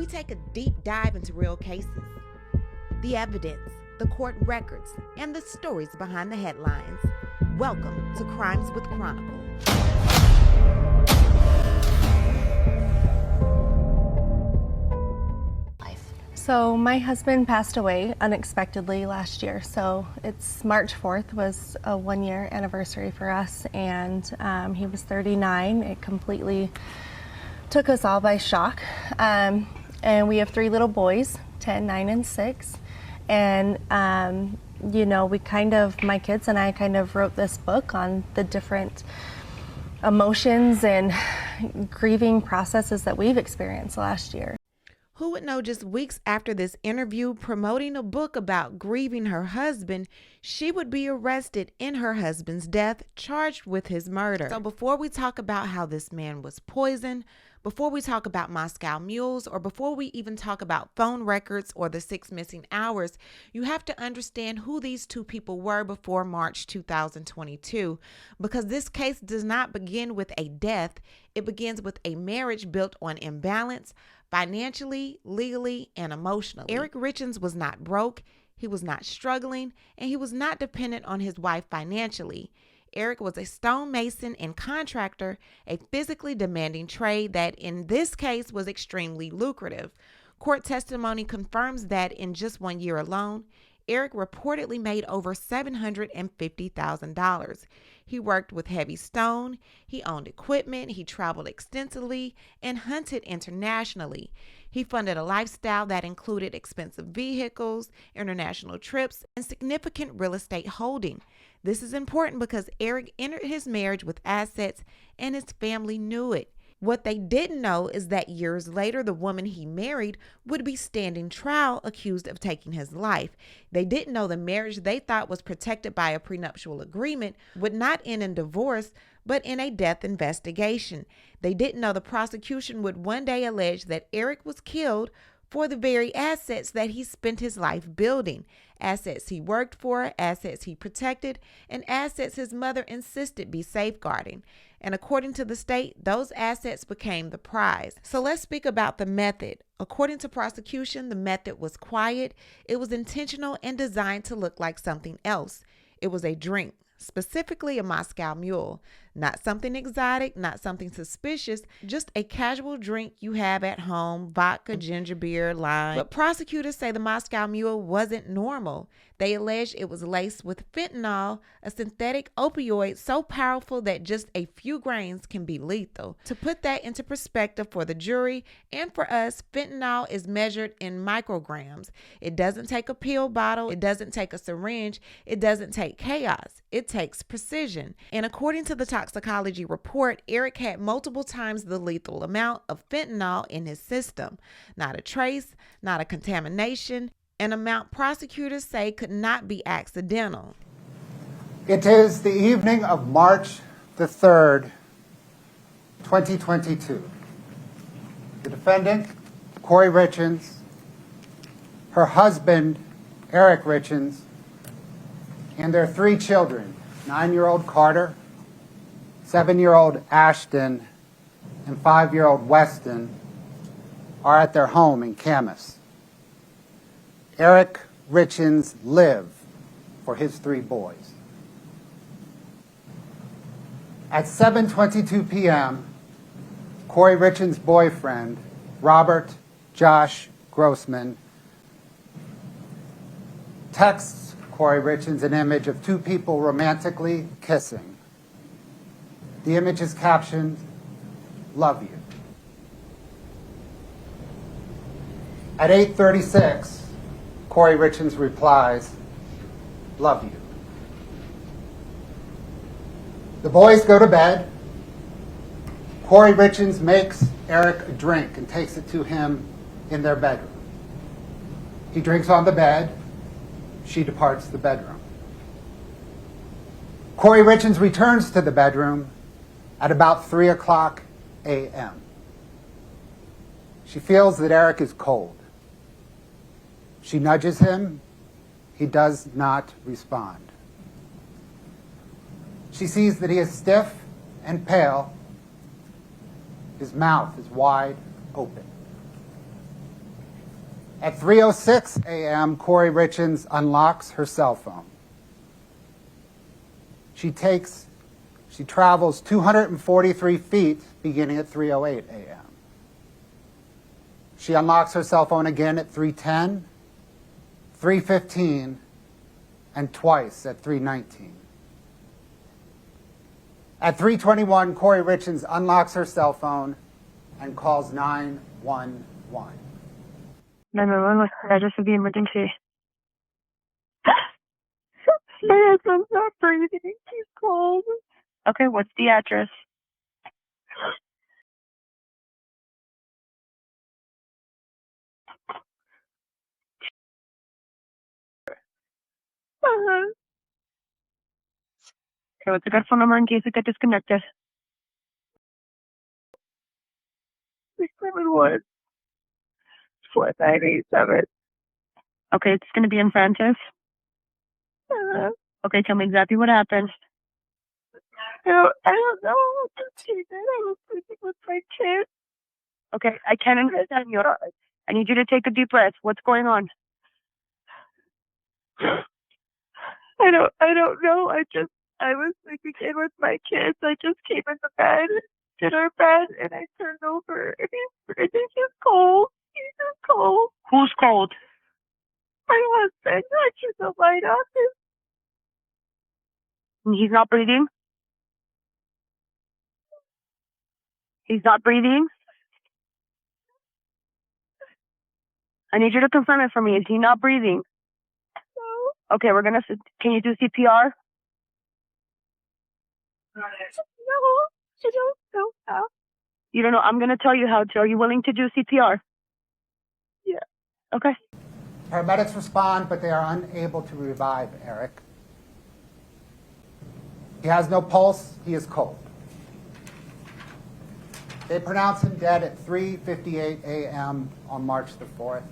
we take a deep dive into real cases, the evidence, the court records, and the stories behind the headlines. Welcome to Crimes with Chronicle. So my husband passed away unexpectedly last year. So it's March 4th was a 1-year anniversary for us, and he was 39. It completely took us all by shock. And we have 3 little boys, 10, 9, and 6. And my kids and I kind of wrote this book on the different emotions and grieving processes that we've experienced last year. Who would know just weeks after this interview promoting a book about grieving her husband, she would be arrested in her husband's death, charged with his murder. So before we talk about how this man was poisoned, before we talk about Moscow mules, or before we even talk about phone records or the 6 missing hours, you have to understand who these 2 people were before March 2022, because this case does not begin with a death. It begins with a marriage built on imbalance, financially, legally, and emotionally. Kouri Richins was not broke, he was not struggling, and he was not dependent on his wife financially. Eric was a stonemason and contractor, a physically demanding trade that in this case was extremely lucrative. Court testimony confirms that in just 1 year alone, Eric reportedly made over $750,000. He worked with heavy stone, he owned equipment, he traveled extensively, and hunted internationally. He funded a lifestyle that included expensive vehicles, international trips, and significant real estate holding. This is important because Eric entered his marriage with assets, and his family knew it. What they didn't know is that years later, the woman he married would be standing trial accused of taking his life. They didn't know the marriage they thought was protected by a prenuptial agreement would not end in divorce, but in a death investigation. They didn't know the prosecution would one day allege that Eric was killed for the very assets that he spent his life building. Assets he worked for, assets he protected, and assets his mother insisted be safeguarding. And according to the state, those assets became the prize. So let's speak about the method. According to prosecution, the method was quiet, it was intentional, and designed to look like something else. It was a drink, specifically a Moscow Mule. Not something exotic, not something suspicious, just a casual drink you have at home, vodka, ginger beer, lime. But prosecutors say the Moscow Mule wasn't normal. They alleged it was laced with fentanyl, a synthetic opioid so powerful that just a few grains can be lethal. To put that into perspective for the jury and for us, fentanyl is measured in micrograms. It doesn't take a pill bottle, it doesn't take a syringe, it doesn't take chaos. It takes precision. And according to the toxicology report, Eric had multiple times the lethal amount of fentanyl in his system. Not a trace, not a contamination, an amount prosecutors say could not be accidental. It is the evening of March the 3rd, 2022. The defendant, Kouri Richins, her husband, Eric Richins, and their 3 children, 9-year-old Carter, 7-year-old Ashton, and 5-year-old Weston, are at their home in Camas. Eric Richins lived for his 3 boys. At 7:22 p.m., Kouri Richins' boyfriend, Robert Josh Grossman, texts Kouri Richins an image of 2 people romantically kissing. The image is captioned, "Love you." At 8:36, Kouri Richins replies, "Love you." The boys go to bed. Kouri Richins makes Eric a drink and takes it to him in their bedroom. He drinks on the bed. She departs the bedroom. Kouri Richins returns to the bedroom at about 3:00 a.m. She feels that Eric is cold. She nudges him. He does not respond. She sees that he is stiff and pale. His mouth is wide open. At 3:06 a.m., Kouri Richins unlocks her cell phone. She travels 243 feet beginning at 3:08 a.m. She unlocks her cell phone again at 3:10, 3:15, and twice at 3:19. At 3:21, Kouri Richins unlocks her cell phone and calls 911. 911, what's the address of the emergency? My husband's not breathing. He's cold. Okay, what's the address? Uh-huh. Okay, what's the good phone number in case it got disconnected? 671 4987. Okay, it's going to be in Francis. Okay, tell me exactly what happened. I don't know. I was sleeping with my kid. Okay, I can't understand you. I need you to take a deep breath. What's going on? I don't know. I was sleeping in with my kids. I just came in the bed, did our bed, and I turned over. And I think he's cold. He's just cold. Who's cold? My husband. I keep the light on. And he's not breathing? He's not breathing? I need you to confirm it for me. Is he not breathing? No. Okay, can you do CPR? No, I don't know how. You don't know? I'm going to tell you how to. Are you willing to do CPR? Yeah. Okay. Paramedics respond, but they are unable to revive Eric. He has no pulse. He is cold. They pronounce him dead at 3:58 a.m. on March the 4th,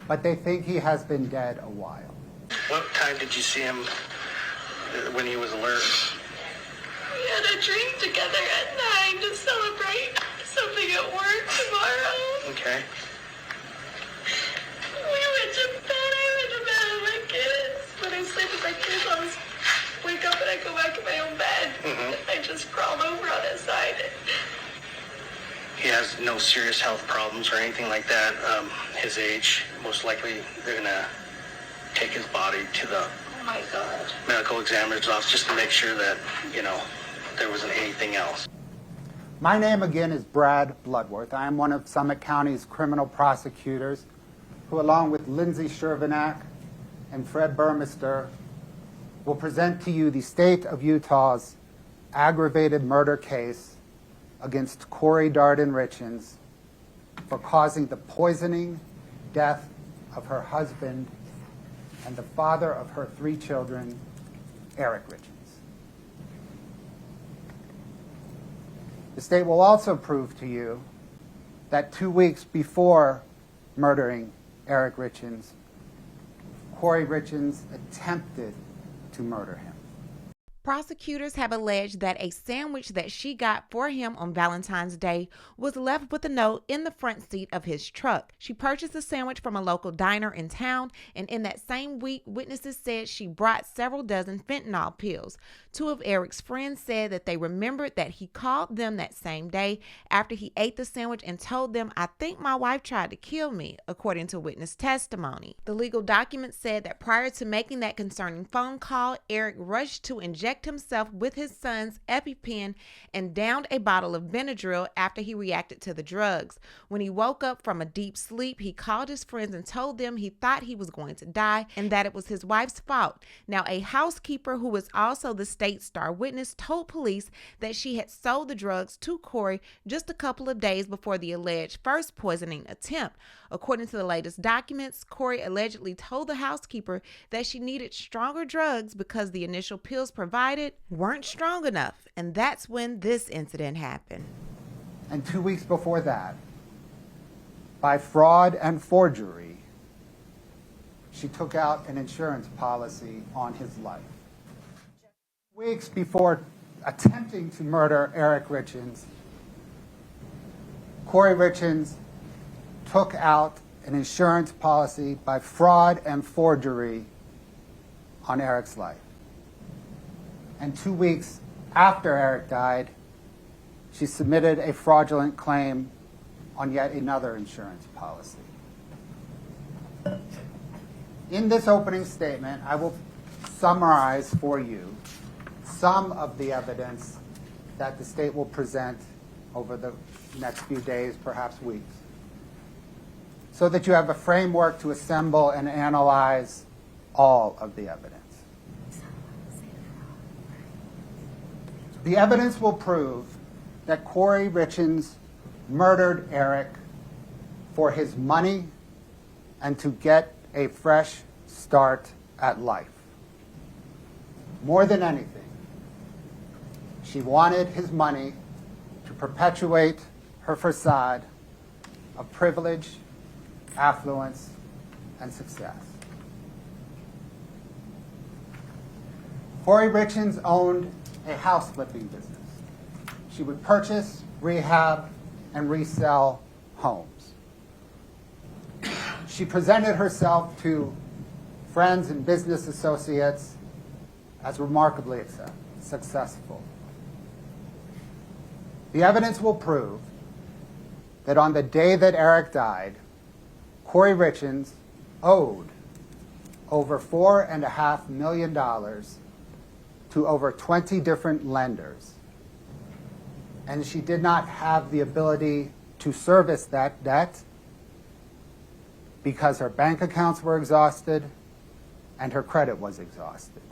but they think he has been dead a while. What time did you see him when he was alert? We had a drink together at 9 to celebrate something at work tomorrow. Okay. We went to bed. I went to bed with my kids. When I sleep with my kids, I always wake up and I go back in my own bed. I just crawled over on his side. He has no serious health problems or anything like that. His age, most likely they're going to take his body to the Oh my God. medical examiner's office just to make sure that, there wasn't anything else. My name again is Brad Bloodworth. I am one of Summit County's criminal prosecutors who, along with Lindsay Shervinack and Fred Burmester, will present to you the state of Utah's aggravated murder case against Kouri Darden Richins for causing the poisoning death of her husband and the father of her 3 children, Eric Richins. The state will also prove to you that 2 weeks before murdering Eric Richins, Kouri Richins attempted to murder him. Prosecutors have alleged that a sandwich that she got for him on Valentine's Day was left with a note in the front seat of his truck. She purchased the sandwich from a local diner in town, and in that same week, witnesses said she brought several dozen fentanyl pills. 2 of Eric's friends said that they remembered that he called them that same day after he ate the sandwich and told them, "I think my wife tried to kill me," according to witness testimony. The legal documents said that prior to making that concerning phone call, Eric rushed to inject himself with his son's EpiPen and downed a bottle of Benadryl after he reacted to the drugs. When he woke up from a deep sleep, he called his friends and told them he thought he was going to die and that it was his wife's fault. Now, a housekeeper who was also the state's star witness told police that she had sold the drugs to Kouri just a couple of days before the alleged first poisoning attempt. According to the latest documents, Kouri allegedly told the housekeeper that she needed stronger drugs because the initial pills provided weren't strong enough, and that's when this incident happened. And 2 weeks before that, by fraud and forgery, she took out an insurance policy on his life. Weeks before attempting to murder Eric Richins, Kouri Richins took out an insurance policy by fraud and forgery on Eric's life. And 2 weeks after Eric died, she submitted a fraudulent claim on yet another insurance policy. In this opening statement, I will summarize for you some of the evidence that the state will present over the next few days, perhaps weeks, so that you have a framework to assemble and analyze all of the evidence. The evidence will prove that Kouri Richins murdered Eric for his money and to get a fresh start at life. More than anything, she wanted his money to perpetuate her facade of privilege, affluence, and success. Kouri Richins owned a house flipping business. She would purchase, rehab, and resell homes. She presented herself to friends and business associates as remarkably successful. The evidence will prove that on the day that Eric died, Kouri Richins owed over $4.5 million to over 20 different lenders. And she did not have the ability to service that debt because her bank accounts were exhausted and her credit was exhausted.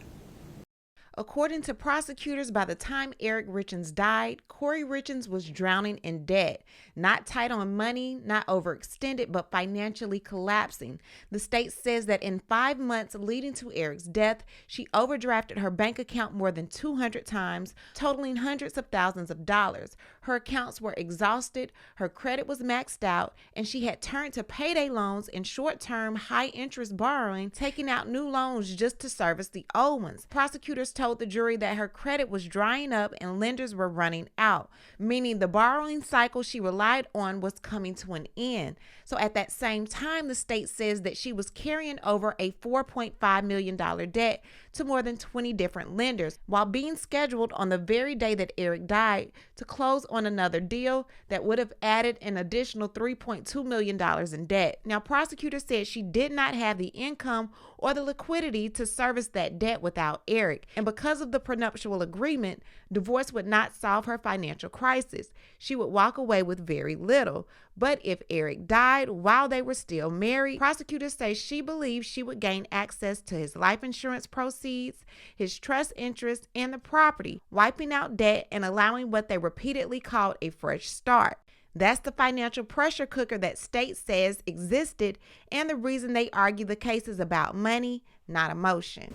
According to prosecutors, by the time Eric Richins died, Kouri Richins was drowning in debt, not tight on money, not overextended, but financially collapsing. The state says that in 5 months leading to Eric's death, she overdrafted her bank account more than 200 times, totaling hundreds of thousands of dollars. Her accounts were exhausted, her credit was maxed out, and she had turned to payday loans and short-term, high-interest borrowing, taking out new loans just to service the old ones. Prosecutors told the jury that her credit was drying up and lenders were running out, meaning the borrowing cycle she relied on was coming to an end. So at that same time, the state says that she was carrying over a $4.5 million debt to more than 20 different lenders, while being scheduled on the very day that Eric died to close on another deal that would have added an additional $3.2 million in debt. Now, prosecutors said she did not have the income or the liquidity to service that debt without Eric. And because of the prenuptial agreement, divorce would not solve her financial crisis. She would walk away with very little. But if Eric died while they were still married, prosecutors say she believed she would gain access to his life insurance proceeds, his trust interest, and the property, wiping out debt and allowing what they repeatedly called a fresh start. That's the financial pressure cooker that state says existed, and the reason they argue the case is about money, not emotion.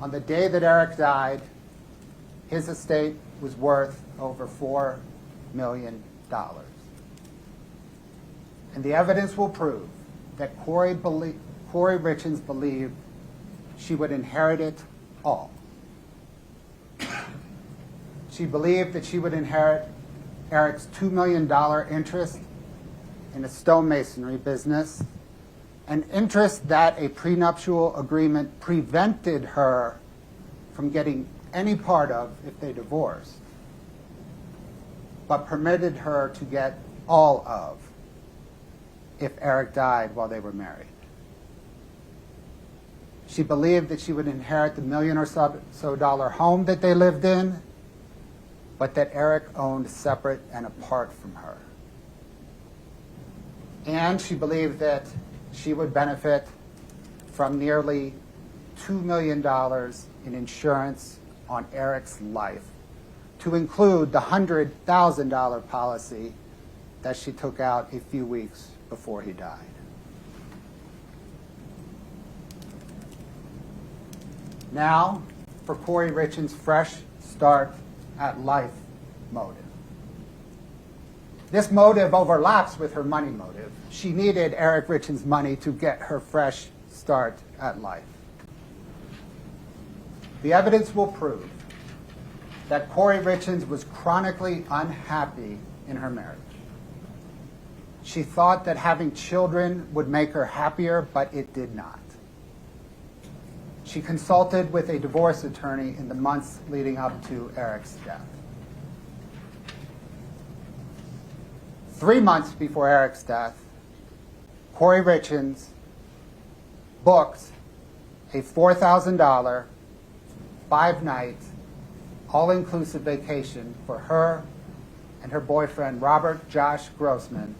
On the day that Eric died, his estate was worth over $4 million. And the evidence will prove that Kouri Richins believed she would inherit it all. She believed that she would inherit Eric's $2 million interest in a stonemasonry business, an interest that a prenuptial agreement prevented her from getting any part of if they divorced, but permitted her to get all of if Eric died while they were married. She believed that she would inherit the $1 million or so dollar home that they lived in, but that Eric owned separate and apart from her. And she believed that she would benefit from nearly $2 million in insurance on Eric's life, to include the $100,000 policy that she took out a few weeks before he died. Now, for Kouri Richins' fresh start at life motive. This motive overlaps with her money motive. She needed Eric Richins' money to get her fresh start at life. The evidence will prove that Kouri Richins was chronically unhappy in her marriage. She thought that having children would make her happier, but it did not. She consulted with a divorce attorney in the months leading up to Eric's death. 3 months before Eric's death, Kouri Richins booked a $4,000, 5-night, all-inclusive vacation for her and her boyfriend, Robert Josh Grossman,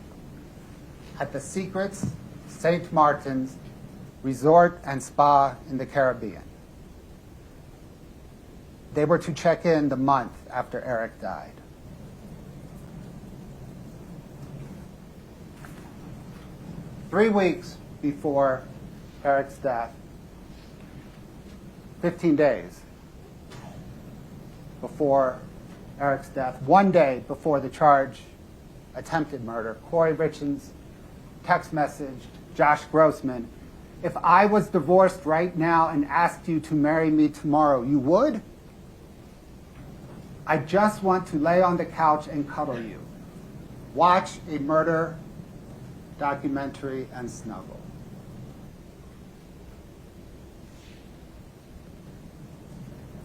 at the Secrets St. Martin's Resort and Spa in the Caribbean. They were to check in the month after Eric died. Three weeks before Eric's death, 15 days before Eric's death, 1 day before the charge, attempted murder, Kouri Richins text messaged Josh Grossman, "If I was divorced right now and asked you to marry me tomorrow, you would? I just want to lay on the couch and cuddle you. Watch a murder documentary and snuggle."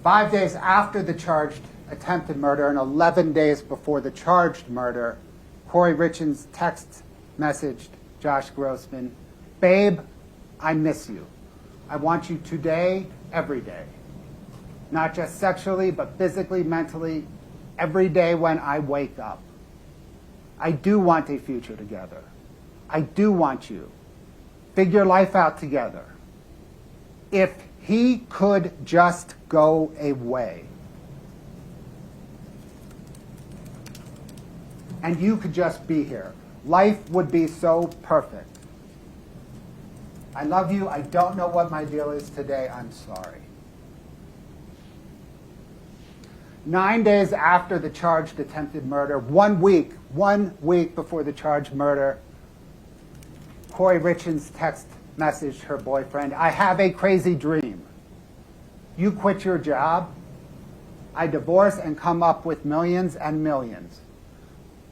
Five days after the charged attempted murder and 11 days before the charged murder, Kouri Richins text messaged Josh Grossman, "Babe, I miss you. I want you today, every day. Not just sexually, but physically, mentally, every day when I wake up. I do want a future together. I do want you. Figure life out together. If he could just go away. And you could just be here. Life would be so perfect. I love you. I don't know what my deal is today. I'm sorry." 9 days after the charged attempted murder, 1 week before the charged murder, Kouri Richins text messaged her boyfriend, "I have a crazy dream. You quit your job. I divorce and come up with millions and millions.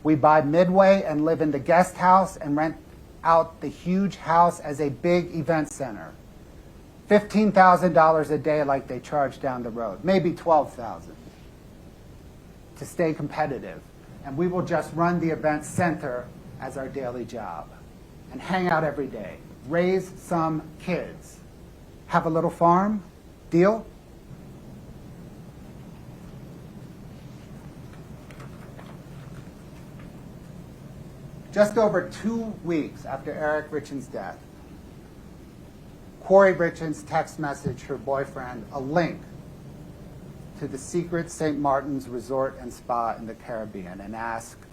We buy Midway and live in the guest house and rent out the huge house as a big event center. $15,000 a day like they charge down the road, maybe $12,000 to stay competitive. And we will just run the event center as our daily job and hang out every day, raise some kids, have a little farm. Deal?" Just over 2 weeks after Eric Richins' death, Kouri Richins text messaged her boyfriend a link to the Secret St. Martin's Resort and Spa in the Caribbean and asked,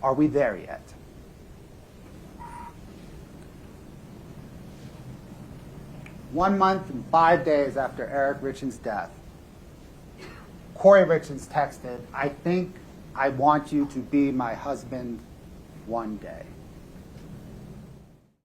"Are we there yet?" One month and 5 days after Eric Richins' death, Kouri Richins texted, "I think I want you to be my husband one day."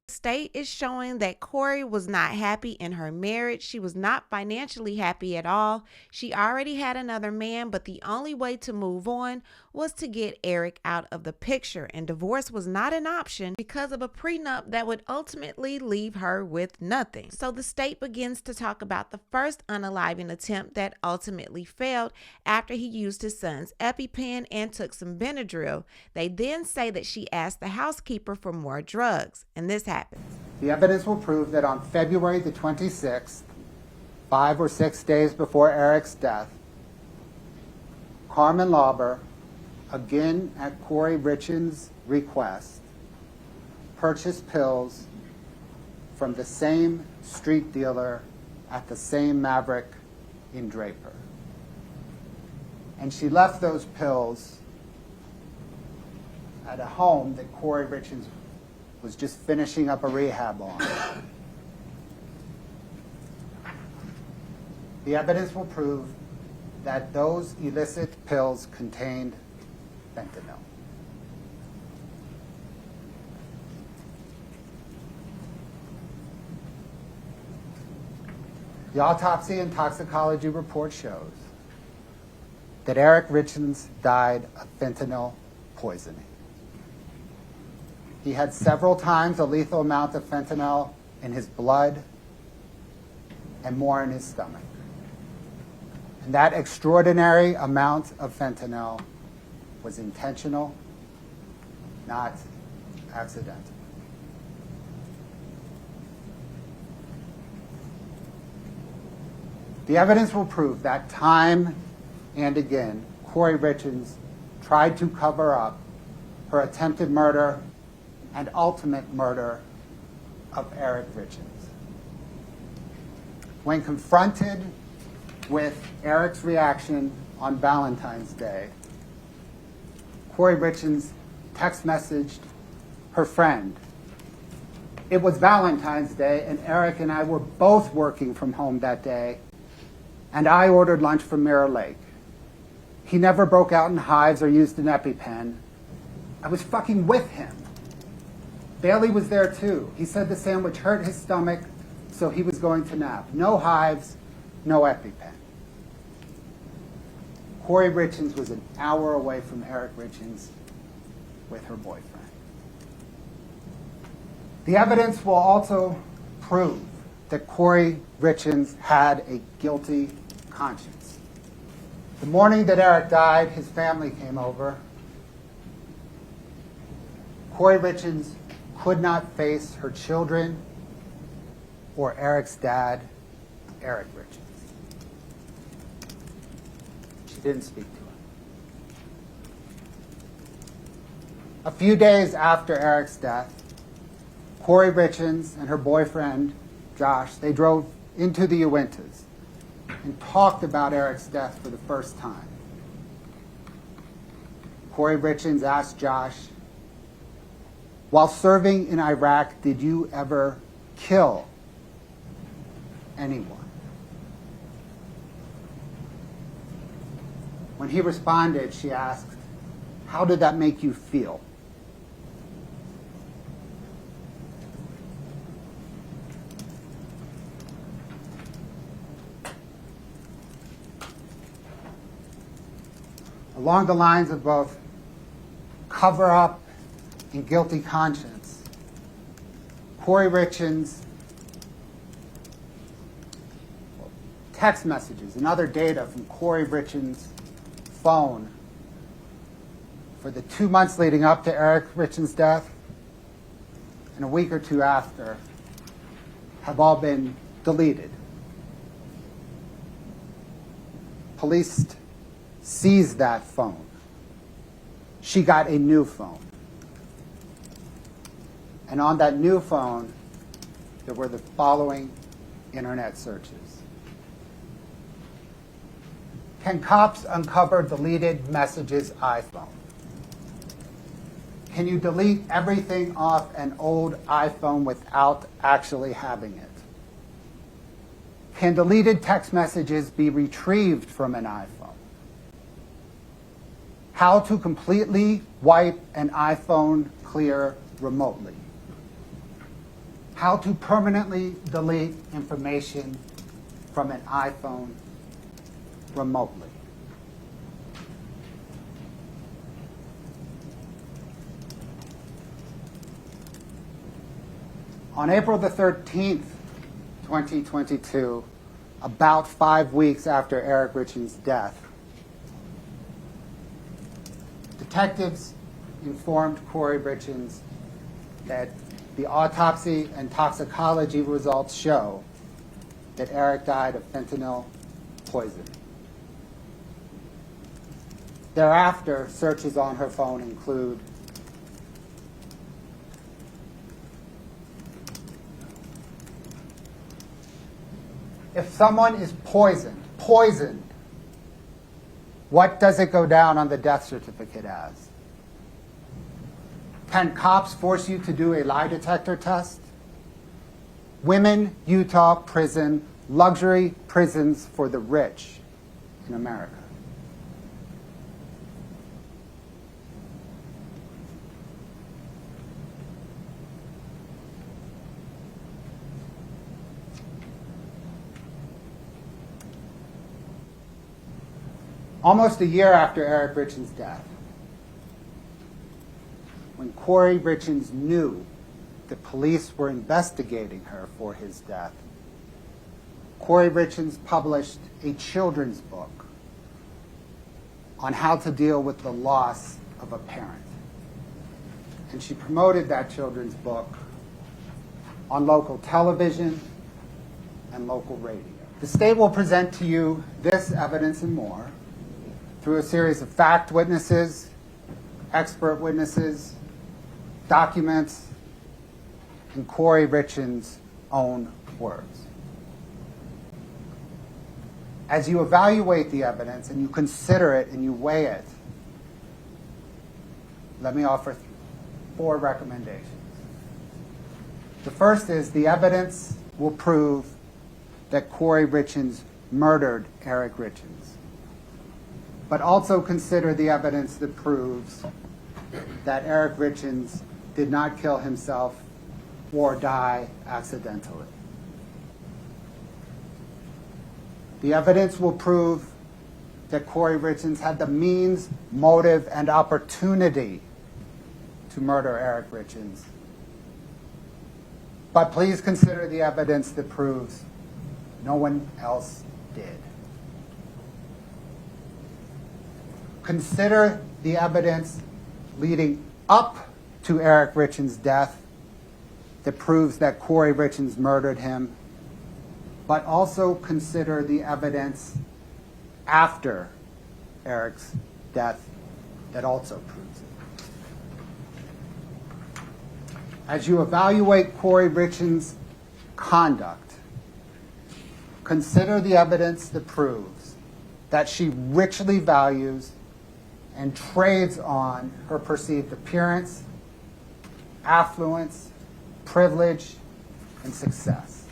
State is showing that Kouri was not happy in her marriage. She was not financially happy at all. She already had another man, but the only way to move on was to get Eric out of the picture, and divorce was not an option because of a prenup that would ultimately leave her with nothing. So the state begins to talk about the first unaliving attempt that ultimately failed after he used his son's EpiPen and took some Benadryl. They then say that she asked the housekeeper for more drugs, and this happens. The evidence will prove that on February the 26th, 5 or 6 days before Eric's death, Carmen Lauber, again at Kouri Richins' request, purchased pills from the same street dealer at the same Maverick in Draper. And she left those pills at a home that Kouri Richins was just finishing up a rehab on. The evidence will prove that those illicit pills contained fentanyl. The autopsy and toxicology report shows that Eric Richins died of fentanyl poisoning. He had several times a lethal amount of fentanyl in his blood and more in his stomach. And that extraordinary amount of fentanyl was intentional, not accidental. The evidence will prove that time and again, Kouri Richins tried to cover up her attempted murder and ultimate murder of Eric Richins. When confronted with Eric's reaction on Valentine's Day, Kouri Richins text messaged her friend. It was Valentine's Day, and Eric and I were both working from home that day, and I ordered lunch from Mirror Lake. He never broke out in hives or used an EpiPen. I was fucking with him. Bailey was there too. He said the sandwich hurt his stomach, so he was going to nap. No hives, no EpiPen. Kouri Richins was an hour away from Eric Richins with her boyfriend. The evidence will also prove that Kouri Richins had a guilty conscience. The morning that Eric died, his family came over. Kouri Richins could not face her children or Eric's dad, Eric Richins. She didn't speak to him. A few days after Eric's death, Kouri Richins and her boyfriend, Josh, they drove into the Uintas and talked about Eric's death for the first time. Kouri Richins asked Josh, while serving in Iraq, did you ever kill anyone? When he responded, she asked, how did that make you feel? Along the lines of both cover-up and guilty conscience, Kouri Richins' text messages and other data from Kouri Richins' phone for the 2 months leading up to Eric Richins' death and a week or two after have all been deleted. Police seized that phone. She got a new phone. And on that new phone, there were the following internet searches. Can cops uncover deleted messages iPhone? Can you delete everything off an old iPhone without actually having it? Can deleted text messages be retrieved from an iPhone? How to completely wipe an iPhone clear remotely. How to permanently delete information from an iPhone remotely. On April the 13th, 2022, about 5 weeks after Eric Richins' death, detectives informed Kouri Richins that the autopsy and toxicology results show that Eric died of fentanyl poisoning. Thereafter, searches on her phone include if someone is poisoned, what does it go down on the death certificate as? Can cops force you to do a lie detector test? Women, Utah prison, luxury prisons for the rich in America. Almost a year after Eric Richins' death, when Kouri Richins knew the police were investigating her for his death, Kouri Richins published a children's book on how to deal with the loss of a parent. And she promoted that children's book on local television and local radio. The state will present to you this evidence and more through a series of fact witnesses, expert witnesses, documents, and Kouri Richins' own words. As you evaluate the evidence and you consider it and you weigh it, let me offer 4 recommendations. The first is the evidence will prove that Kouri Richins murdered Eric Richins, but also consider the evidence that proves that Eric Richins did not kill himself or die accidentally. The evidence will prove that Kouri Richins had the means, motive, and opportunity to murder Eric Richins. But please consider the evidence that proves no one else did. Consider the evidence leading up to Eric Richins' death that proves that Kouri Richins murdered him, but also consider the evidence after Eric's death that also proves it. As you evaluate Kouri Richins' conduct, consider the evidence that proves that she richly values and trades on her perceived appearance, affluence, privilege, and success.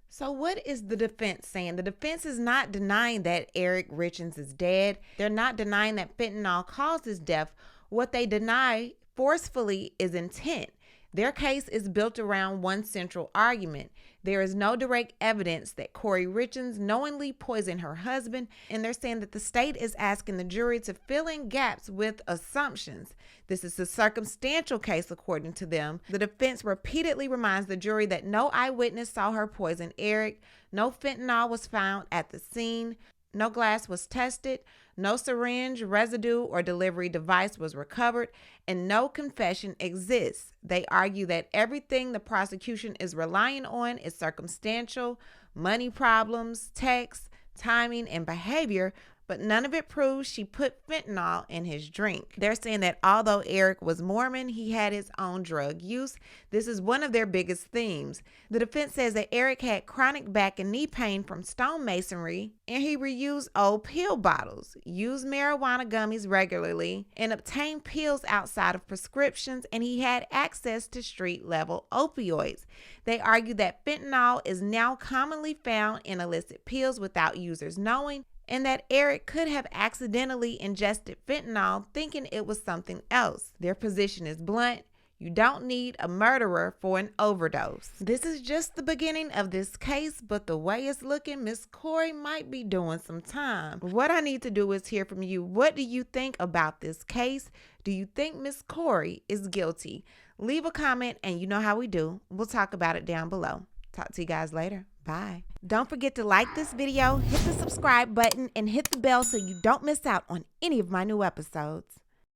So what is the defense saying? The defense is not denying that Eric Richins is dead. They're not denying that fentanyl caused his death. What they deny forcefully is intent. Their case is built around one central argument. There is no direct evidence that Kouri Richins knowingly poisoned her husband, and they're saying that the state is asking the jury to fill in gaps with assumptions. This is a circumstantial case, according to them. The defense repeatedly reminds the jury that no eyewitness saw her poison Eric, no fentanyl was found at the scene, no glass was tested, no syringe, residue, or delivery device was recovered, and no confession exists. They argue that everything the prosecution is relying on is circumstantial, money problems, texts, timing, and behavior, but none of it proves she put fentanyl in his drink. They're saying that although Eric was Mormon, he had his own drug use. This is one of their biggest themes. The defense says that Eric had chronic back and knee pain from stonemasonry, and he reused old pill bottles, used marijuana gummies regularly, and obtained pills outside of prescriptions, and he had access to street-level opioids. They argue that fentanyl is now commonly found in illicit pills without users knowing, and that Eric could have accidentally ingested fentanyl thinking it was something else. Their position is blunt. You don't need a murderer for an overdose. This is just the beginning of this case, but the way it's looking, Miss Kouri might be doing some time. What I need to do is hear from you. What do you think about this case? Do you think Miss Kouri is guilty? Leave a comment, and you know how we do. We'll talk about it down below. Talk to you guys later. Bye. Don't forget to like this video, hit the subscribe button, and hit the bell so you don't miss out on any of my new episodes.